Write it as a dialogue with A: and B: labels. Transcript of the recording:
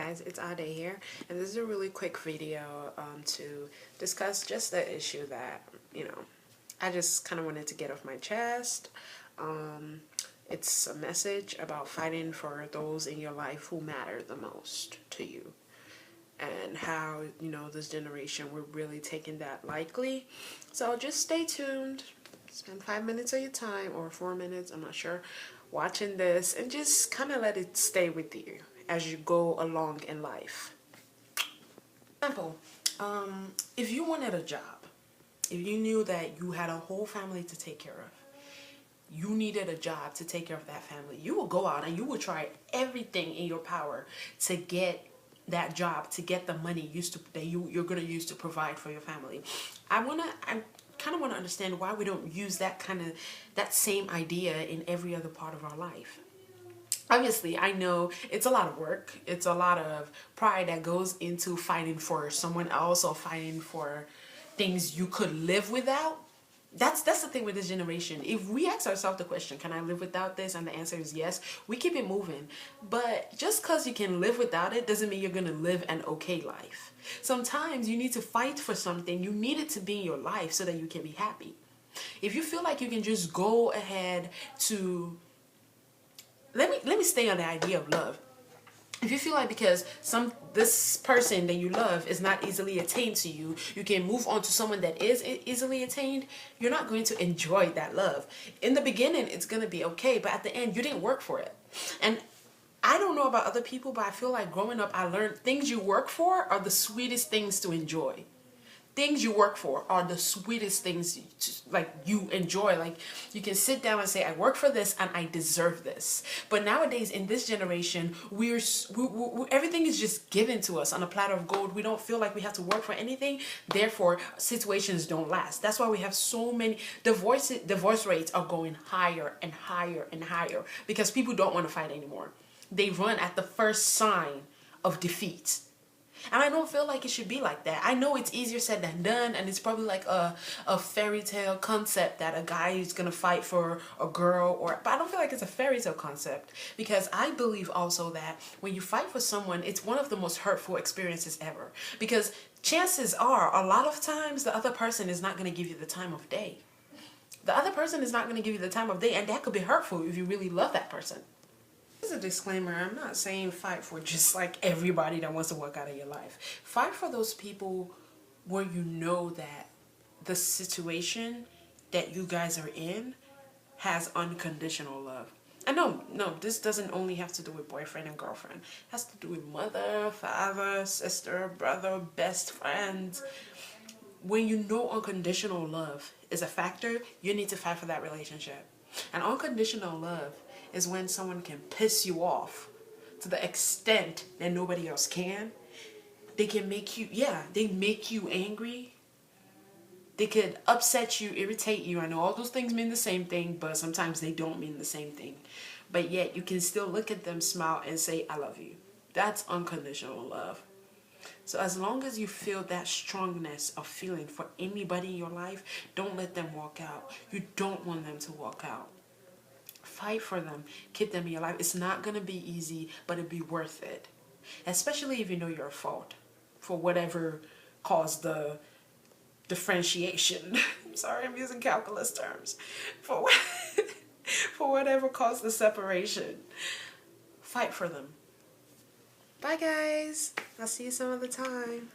A: guys, it's Ade here, and this is a really quick video to discuss just the issue that, I just kind of wanted to get off my chest. It's a message about fighting for those in your life who matter the most to you, and how, this generation, we're really taking that lightly. So just stay tuned, spend 5 minutes of your time, or 4 minutes, I'm not sure, watching this, and just kind of let it stay with you as you go along in life. Example, if you wanted a job, if you knew that you had a whole family to take care of, you needed a job to take care of that family, you will go out and you will try everything in your power to get that job, to get the money that you're going to use to provide for your family. I kind of want to understand why we don't use that same idea in every other part of our life. Obviously, I know it's a lot of work. It's a lot of pride that goes into fighting for someone else or fighting for things you could live without. That's the thing with this generation. If we ask ourselves the question, can I live without this? And the answer is yes, we keep it moving. But just because you can live without it doesn't mean you're going to live an okay life. Sometimes you need to fight for something. You need it to be in your life so that you can be happy. If you feel like you can just go ahead to... Let me stay on the idea of love. If you feel like because this person that you love is not easily attained to you, you can move on to someone that is easily attained, you're not going to enjoy that love. In the beginning, it's going to be okay, but at the end, you didn't work for it. And I don't know about other people, but I feel like growing up, I learned things you work for are the sweetest things to enjoy. Things you work for are the sweetest things you enjoy. Like, you can sit down and say, I work for this and I deserve this. But nowadays in this generation, we're everything is just given to us on a platter of gold. We don't feel like we have to work for anything. Therefore, situations don't last. That's why we have so many divorce rates are going higher and higher and higher, because people don't want to fight anymore. They run at the first sign of defeat. And I don't feel like it should be like that. I know it's easier said than done, and it's probably like a fairy tale concept that a guy is going to fight for a girl, but I don't feel like it's a fairy tale concept, because I believe also that when you fight for someone, it's one of the most hurtful experiences ever, because chances are a lot of times the other person is not going to give you the time of day. The other person is not going to give you the time of day, and that could be hurtful if you really love that person. As a disclaimer, I'm not saying fight for just like everybody that wants to walk out of your life. Fight for those people where you know that the situation that you guys are in has unconditional love. And no, this doesn't only have to do with boyfriend and girlfriend. It has to do with mother, father, sister, brother, best friend. When you know unconditional love is a factor, you need to fight for that relationship. And unconditional love is when someone can piss you off to the extent that nobody else can. They can make you, they make you angry. They could upset you, irritate you. I know all those things mean the same thing, but sometimes they don't mean the same thing. But yet you can still look at them, smile, and say, I love you. That's unconditional love. So as long as you feel that strongness of feeling for anybody in your life, don't let them walk out. You don't want them to walk out. Fight for them. Keep them in your life. It's not going to be easy, but it'll be worth it. Especially if you know you're at fault for whatever caused the differentiation. I'm sorry, I'm using calculus terms. For whatever caused the separation. Fight for them. Bye guys. I'll see you some other time.